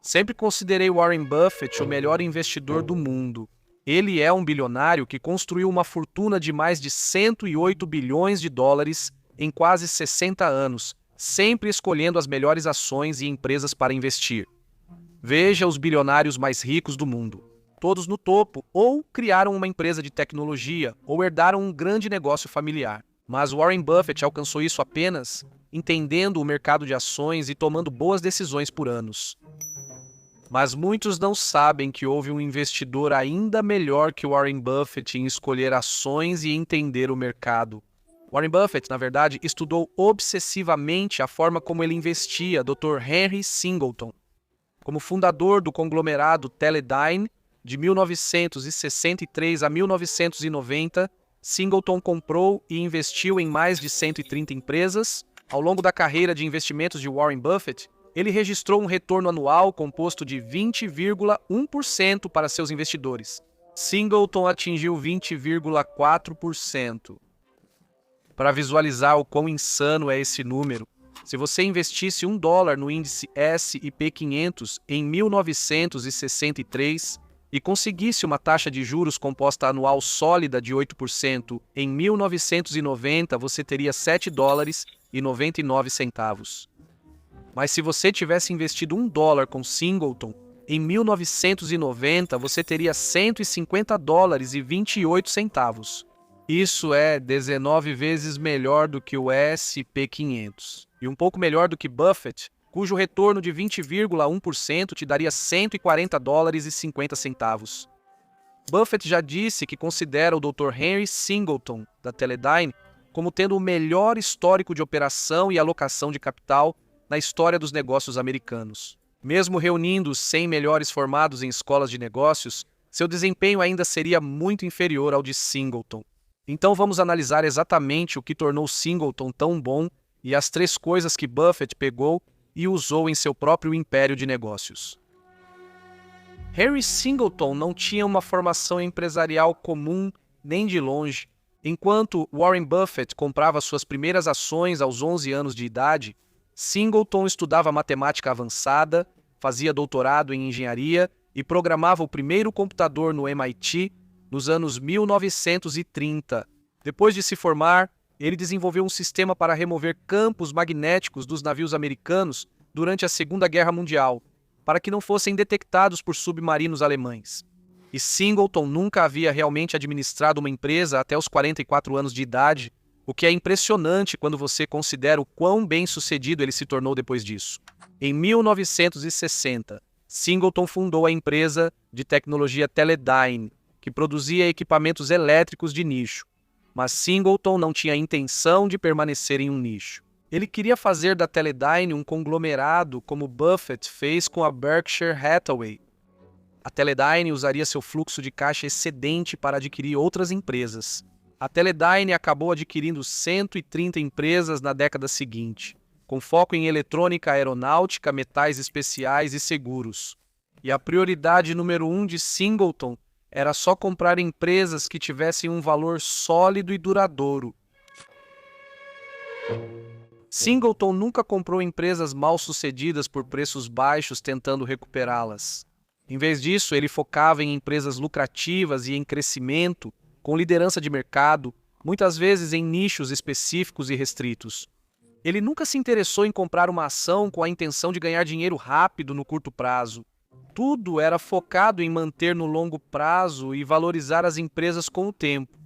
Sempre considerei Warren Buffett o melhor investidor do mundo. Ele é um bilionário que construiu uma fortuna de mais de 108 bilhões de dólares em quase 60 anos, sempre escolhendo as melhores ações e empresas para investir. Veja os bilionários mais ricos do mundo. Todos no topo, ou criaram uma empresa de tecnologia, ou herdaram um grande negócio familiar. Mas Warren Buffett alcançou isso apenas entendendo o mercado de ações e tomando boas decisões por anos. Mas muitos não sabem que houve um investidor ainda melhor que Warren Buffett em escolher ações e entender o mercado. Warren Buffett, na verdade, estudou obsessivamente a forma como ele investia Dr. Henry Singleton. Como fundador do conglomerado Teledyne, de 1963 a 1990, Singleton comprou e investiu em mais de 130 empresas. Ao longo da carreira de investimentos de Warren Buffett, ele registrou um retorno anual composto de 20,1% para seus investidores. Singleton atingiu 20,4%. Para visualizar o quão insano é esse número, se você investisse $1 no índice S&P 500 em 1963 e conseguisse uma taxa de juros composta anual sólida de 8%, em 1990 você teria $7,99. Mas se você tivesse investido $1 com Singleton, em 1990 você teria $150,28. Isso é 19 vezes melhor do que o S&P 500. E um pouco melhor do que Buffett, cujo retorno de 20,1% te daria $140,50. Buffett já disse que considera o Dr. Henry Singleton, da Teledyne, como tendo o melhor histórico de operação e alocação de capital na história dos negócios americanos. Mesmo reunindo os 100 melhores formados em escolas de negócios, seu desempenho ainda seria muito inferior ao de Singleton. Então vamos analisar exatamente o que tornou Singleton tão bom e as 3 coisas que Buffett pegou e usou em seu próprio império de negócios. Henry Singleton não tinha uma formação empresarial comum nem de longe. Enquanto Warren Buffett comprava suas primeiras ações aos 11 anos de idade, Singleton estudava matemática avançada, fazia doutorado em engenharia e programava o primeiro computador no MIT nos anos 1930. Depois de se formar, ele desenvolveu um sistema para remover campos magnéticos dos navios americanos durante a Segunda Guerra Mundial, para que não fossem detectados por submarinos alemães. E Singleton nunca havia realmente administrado uma empresa até os 44 anos de idade, o que é impressionante quando você considera o quão bem-sucedido ele se tornou depois disso. Em 1960, Singleton fundou a empresa de tecnologia Teledyne, que produzia equipamentos elétricos de nicho. Mas Singleton não tinha intenção de permanecer em um nicho. Ele queria fazer da Teledyne um conglomerado como Buffett fez com a Berkshire Hathaway. A Teledyne usaria seu fluxo de caixa excedente para adquirir outras empresas. A Teledyne acabou adquirindo 130 empresas na década seguinte, com foco em eletrônica aeronáutica, metais especiais e seguros. E a prioridade número 1 de Singleton era só comprar empresas que tivessem um valor sólido e duradouro. Singleton nunca comprou empresas mal-sucedidas por preços baixos tentando recuperá-las. Em vez disso, ele focava em empresas lucrativas e em crescimento, com liderança de mercado, muitas vezes em nichos específicos e restritos. Ele nunca se interessou em comprar uma ação com a intenção de ganhar dinheiro rápido no curto prazo. Tudo era focado em manter no longo prazo e valorizar as empresas com o tempo.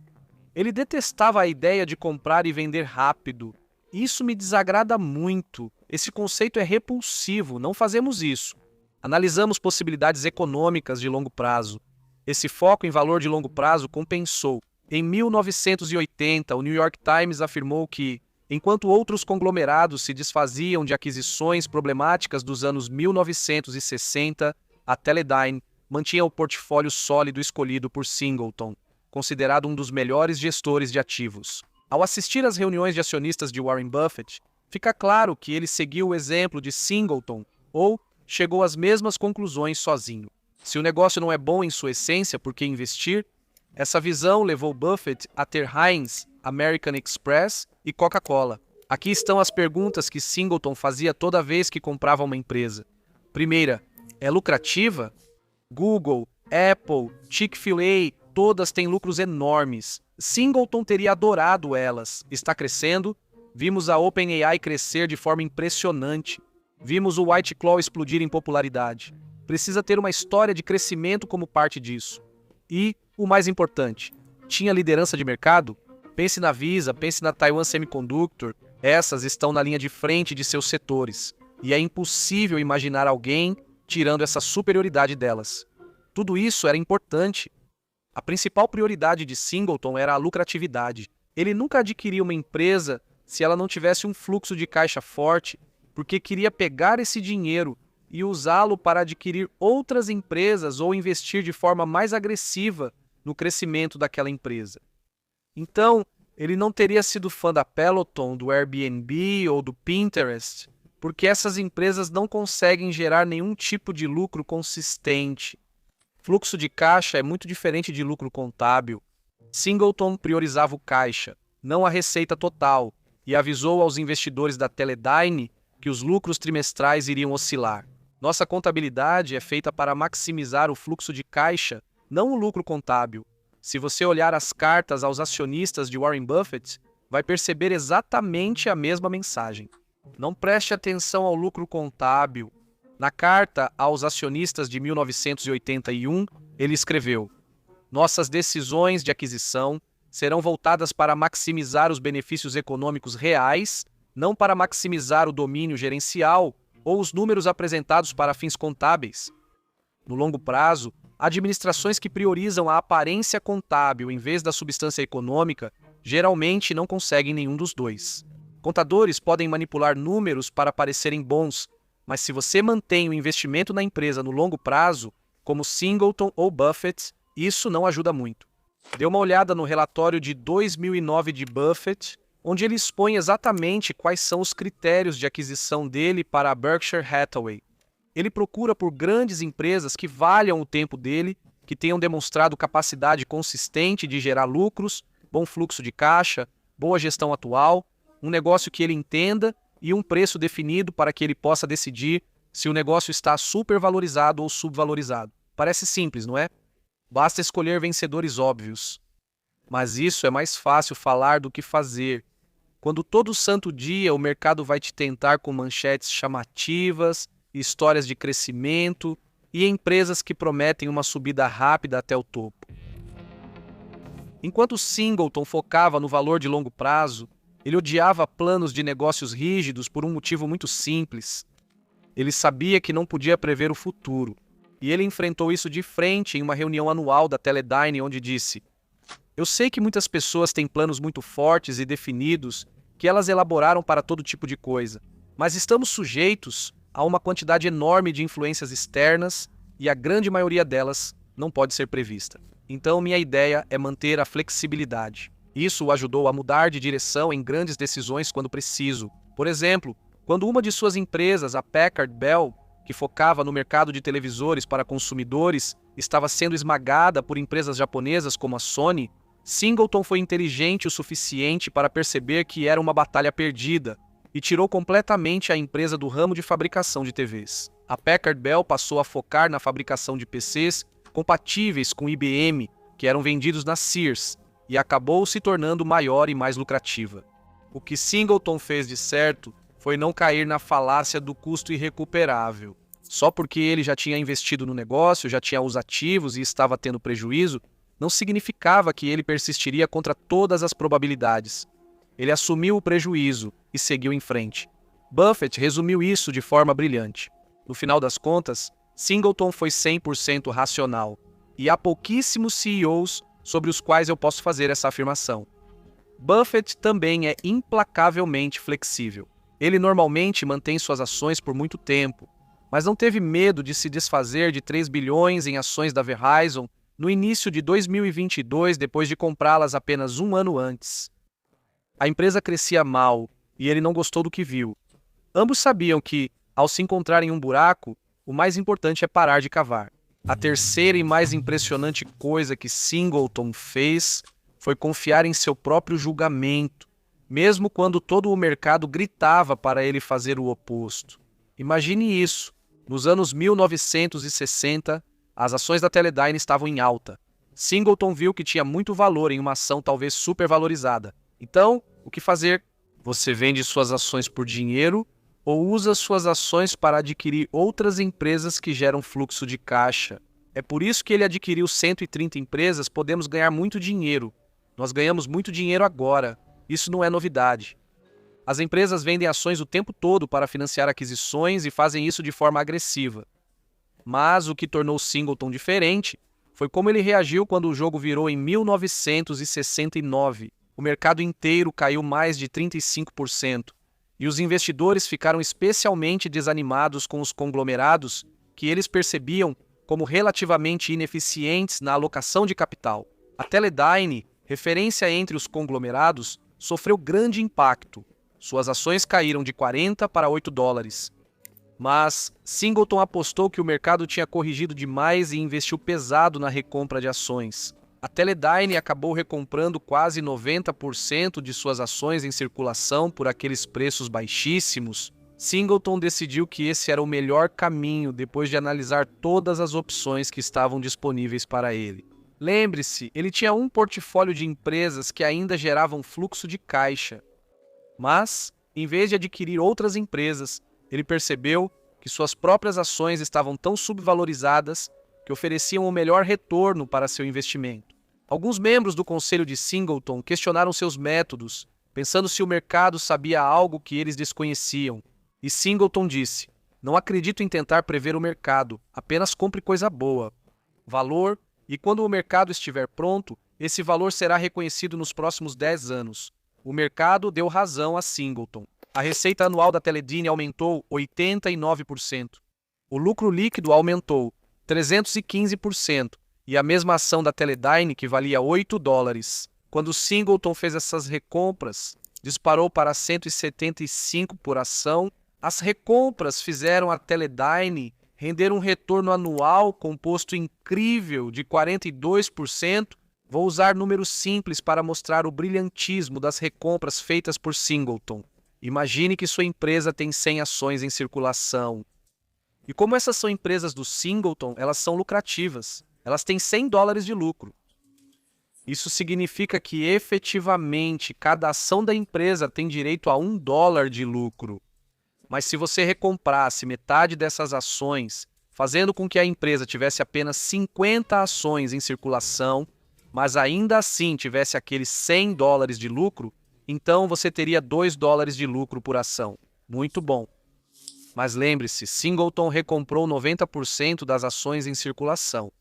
Ele detestava a ideia de comprar e vender rápido. Isso me desagrada muito. Esse conceito é repulsivo, não fazemos isso. Analisamos possibilidades econômicas de longo prazo. Esse foco em valor de longo prazo compensou. Em 1980, o New York Times afirmou que, enquanto outros conglomerados se desfaziam de aquisições problemáticas dos anos 1960, a Teledyne mantinha o portfólio sólido escolhido por Singleton, considerado um dos melhores gestores de ativos. Ao assistir às reuniões de acionistas de Warren Buffett, fica claro que ele seguiu o exemplo de Singleton ou chegou às mesmas conclusões sozinho. Se o negócio não é bom em sua essência, por que investir? Essa visão levou Buffett a ter Heinz, American Express e Coca-Cola. Aqui estão as perguntas que Singleton fazia toda vez que comprava uma empresa. Primeira, É lucrativa? Google, Apple, Chick-fil-A, todas têm lucros enormes. Singleton teria adorado elas. Está crescendo? Vimos a OpenAI crescer de forma impressionante. Vimos o White Claw explodir em popularidade. Precisa ter uma história de crescimento como parte disso. E, o mais importante, tinha liderança de mercado? Pense na Visa, pense na Taiwan Semiconductor. Essas estão na linha de frente de seus setores. E é impossível imaginar alguém tirando essa superioridade delas. Tudo isso era importante. A principal prioridade de Singleton era a lucratividade. Ele nunca adquiria uma empresa se ela não tivesse um fluxo de caixa forte, porque queria pegar esse dinheiro e usá-lo para adquirir outras empresas ou investir de forma mais agressiva no crescimento daquela empresa. Então, ele não teria sido fã da Peloton, do Airbnb ou do Pinterest, porque essas empresas não conseguem gerar nenhum tipo de lucro consistente. Fluxo de caixa é muito diferente de lucro contábil. Singleton priorizava o caixa, não a receita total, e avisou aos investidores da Teledyne que os lucros trimestrais iriam oscilar. Nossa contabilidade é feita para maximizar o fluxo de caixa, não o lucro contábil. Se você olhar as cartas aos acionistas de Warren Buffett, vai perceber exatamente a mesma mensagem. Não preste atenção ao lucro contábil. Na carta aos acionistas de 1981, ele escreveu: "Nossas decisões de aquisição serão voltadas para maximizar os benefícios econômicos reais, não para maximizar o domínio gerencial ou os números apresentados para fins contábeis. No longo prazo, administrações que priorizam a aparência contábil em vez da substância econômica geralmente não conseguem nenhum dos dois. Contadores podem manipular números para parecerem bons, mas se você mantém o investimento na empresa no longo prazo, como Singleton ou Buffett, isso não ajuda muito." Dê uma olhada no relatório de 2009 de Buffett, onde ele expõe exatamente quais são os critérios de aquisição dele para a Berkshire Hathaway. Ele procura por grandes empresas que valham o tempo dele, que tenham demonstrado capacidade consistente de gerar lucros, bom fluxo de caixa, boa gestão atual, um negócio que ele entenda e um preço definido para que ele possa decidir se o negócio está supervalorizado ou subvalorizado. Parece simples, não é? Basta escolher vencedores óbvios. Mas isso é mais fácil falar do que fazer. Quando todo santo dia o mercado vai te tentar com manchetes chamativas, histórias de crescimento e empresas que prometem uma subida rápida até o topo. Enquanto Singleton focava no valor de longo prazo, ele odiava planos de negócios rígidos por um motivo muito simples. Ele sabia que não podia prever o futuro, e ele enfrentou isso de frente em uma reunião anual da Teledyne, onde disse: "Eu sei que muitas pessoas têm planos muito fortes e definidos que elas elaboraram para todo tipo de coisa, mas estamos sujeitos a uma quantidade enorme de influências externas e a grande maioria delas não pode ser prevista. Então, minha ideia é manter a flexibilidade. Isso o ajudou a mudar de direção em grandes decisões quando preciso. Por exemplo, quando uma de suas empresas, a Packard Bell, que focava no mercado de televisores para consumidores, estava sendo esmagada por empresas japonesas como a Sony, Singleton foi inteligente o suficiente para perceber que era uma batalha perdida e tirou completamente a empresa do ramo de fabricação de TVs. A Packard Bell passou a focar na fabricação de PCs compatíveis com IBM, que eram vendidos na Sears, e acabou se tornando maior e mais lucrativa. O que Singleton fez de certo foi não cair na falácia do custo irrecuperável. Só porque ele já tinha investido no negócio, já tinha os ativos e estava tendo prejuízo, não significava que ele persistiria contra todas as probabilidades. Ele assumiu o prejuízo e seguiu em frente. Buffett resumiu isso de forma brilhante. No final das contas, Singleton foi 100% racional, e há pouquíssimos CEOs sobre os quais eu posso fazer essa afirmação. Buffett também é implacavelmente flexível. Ele normalmente mantém suas ações por muito tempo, mas não teve medo de se desfazer de 3 bilhões em ações da Verizon no início de 2022, depois de comprá-las apenas um ano antes. A empresa crescia mal e ele não gostou do que viu. Ambos sabiam que, ao se encontrarem em um buraco, o mais importante é parar de cavar. A terceira e mais impressionante coisa que Singleton fez foi confiar em seu próprio julgamento, mesmo quando todo o mercado gritava para ele fazer o oposto. Imagine isso. Nos anos 1960, as ações da Teledyne estavam em alta. Singleton viu que tinha muito valor em uma ação talvez supervalorizada. Então, o que fazer? Você vende suas ações por dinheiro ou usa suas ações para adquirir outras empresas que geram fluxo de caixa. É por isso que ele adquiriu 130 empresas, podemos ganhar muito dinheiro. Nós ganhamos muito dinheiro agora. Isso não é novidade. As empresas vendem ações o tempo todo para financiar aquisições e fazem isso de forma agressiva. Mas o que tornou Singleton diferente foi como ele reagiu quando o jogo virou em 1969. O mercado inteiro caiu mais de 35%, e os investidores ficaram especialmente desanimados com os conglomerados que eles percebiam como relativamente ineficientes na alocação de capital. A Teledyne, referência entre os conglomerados, sofreu grande impacto. Suas ações caíram de 40 para 8 dólares. Mas Singleton apostou que o mercado tinha corrigido demais e investiu pesado na recompra de ações. A Teledyne acabou recomprando quase 90% de suas ações em circulação por aqueles preços baixíssimos. Singleton decidiu que esse era o melhor caminho depois de analisar todas as opções que estavam disponíveis para ele. Lembre-se, ele tinha um portfólio de empresas que ainda geravam fluxo de caixa. Mas, em vez de adquirir outras empresas, ele percebeu que suas próprias ações estavam tão subvalorizadas que ofereciam o melhor retorno para seu investimento. Alguns membros do conselho de Singleton questionaram seus métodos, pensando se o mercado sabia algo que eles desconheciam. E Singleton disse: "Não acredito em tentar prever o mercado, apenas compre coisa boa. Valor, e quando o mercado estiver pronto, esse valor será reconhecido nos próximos 10 anos. O mercado deu razão a Singleton. A receita anual da Teledyne aumentou 89%. O lucro líquido aumentou 315%, e a mesma ação da Teledyne, que valia 8 dólares, quando Singleton fez essas recompras, disparou para 175 por ação. As recompras fizeram a Teledyne render um retorno anual composto incrível de 42%. Vou usar números simples para mostrar o brilhantismo das recompras feitas por Singleton. Imagine que sua empresa tem 100 ações em circulação. E como essas são empresas do Singleton, elas são lucrativas. Elas têm 100 dólares de lucro. Isso significa que, efetivamente, cada ação da empresa tem direito a 1 dólar de lucro. Mas se você recomprasse metade dessas ações, fazendo com que a empresa tivesse apenas 50 ações em circulação, mas ainda assim tivesse aqueles 100 dólares de lucro, então você teria 2 dólares de lucro por ação. Muito bom. Mas lembre-se, Singleton recomprou 90% das ações em circulação.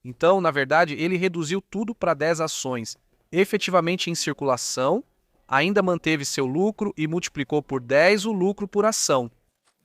Então, na verdade, ele reduziu tudo para 10 ações efetivamente em circulação, ainda manteve seu lucro e multiplicou por 10 o lucro por ação.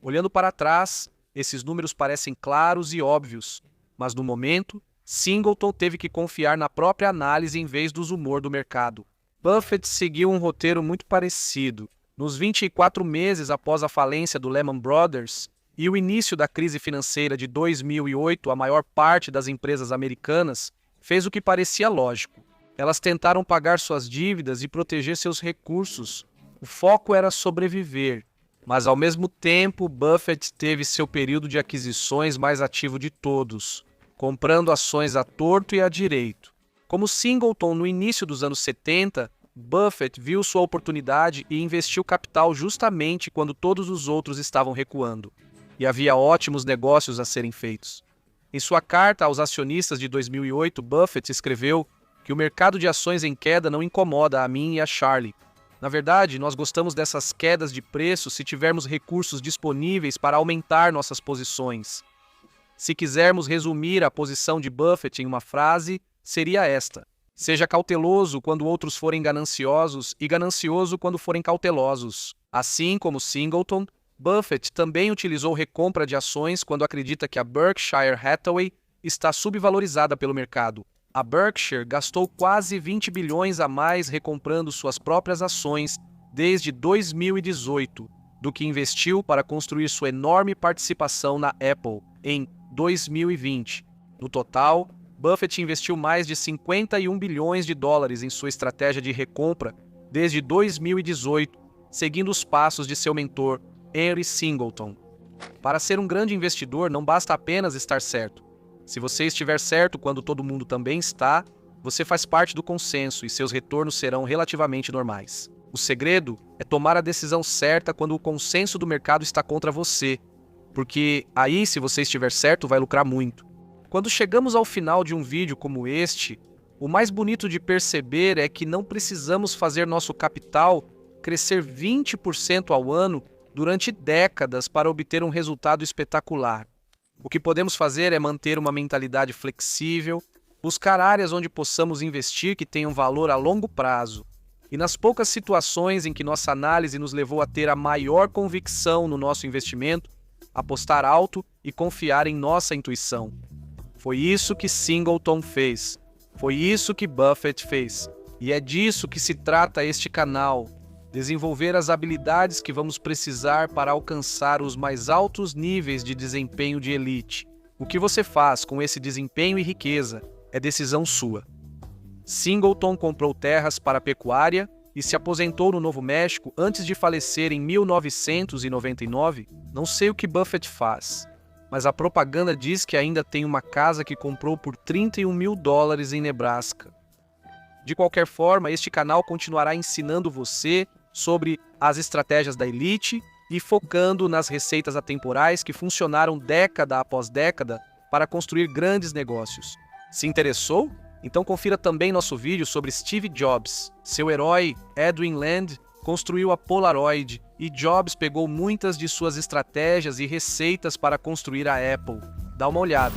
Olhando para trás, esses números parecem claros e óbvios, mas no momento, Singleton teve que confiar na própria análise em vez do humor do mercado. Buffett seguiu um roteiro muito parecido. Nos 24 meses após a falência do Lehman Brothers e o início da crise financeira de 2008, a maior parte das empresas americanas fez o que parecia lógico. Elas tentaram pagar suas dívidas e proteger seus recursos. O foco era sobreviver. Mas, ao mesmo tempo, Buffett teve seu período de aquisições mais ativo de todos, comprando ações à torto e à direito. Como Singleton no início dos anos 70, Buffett viu sua oportunidade e investiu capital justamente quando todos os outros estavam recuando. E havia ótimos negócios a serem feitos. Em sua carta aos acionistas de 2008, Buffett escreveu que o mercado de ações em queda não incomoda a mim e a Charlie. Na verdade, nós gostamos dessas quedas de preço se tivermos recursos disponíveis para aumentar nossas posições. Se quisermos resumir a posição de Buffett em uma frase, seria esta: seja cauteloso quando outros forem gananciosos e ganancioso quando forem cautelosos. Assim como Singleton, Buffett também utilizou recompra de ações quando acredita que a Berkshire Hathaway está subvalorizada pelo mercado. A Berkshire gastou quase 20 bilhões a mais recomprando suas próprias ações desde 2018 do que investiu para construir sua enorme participação na Apple em 2020. No total, Buffett investiu mais de 51 bilhões de dólares em sua estratégia de recompra desde 2018, seguindo os passos de seu mentor, Henry Singleton. Para ser um grande investidor, não basta apenas estar certo. Se você estiver certo quando todo mundo também está, você faz parte do consenso e seus retornos serão relativamente normais. O segredo é tomar a decisão certa quando o consenso do mercado está contra você, porque aí, se você estiver certo, vai lucrar muito. Quando chegamos ao final de um vídeo como este, o mais bonito de perceber é que não precisamos fazer nosso capital crescer 20% ao ano durante décadas para obter um resultado espetacular. O que podemos fazer é manter uma mentalidade flexível, buscar áreas onde possamos investir que tenham valor a longo prazo. E nas poucas situações em que nossa análise nos levou a ter a maior convicção no nosso investimento, apostar alto e confiar em nossa intuição. Foi isso que Singleton fez. Foi isso que Buffett fez. E é disso que se trata este canal. Desenvolver as habilidades que vamos precisar para alcançar os mais altos níveis de desempenho de elite. O que você faz com esse desempenho e riqueza é decisão sua. Singleton comprou terras para a pecuária e se aposentou no Novo México antes de falecer em 1999. Não sei o que Buffett faz, mas a propaganda diz que ainda tem uma casa que comprou por $31 mil em Nebraska. De qualquer forma, este canal continuará ensinando você sobre as estratégias da elite e focando nas receitas atemporais que funcionaram década após década para construir grandes negócios. Se interessou? Então confira também nosso vídeo sobre Steve Jobs. Seu herói, Edwin Land, construiu a Polaroid e Jobs pegou muitas de suas estratégias e receitas para construir a Apple. Dá uma olhada.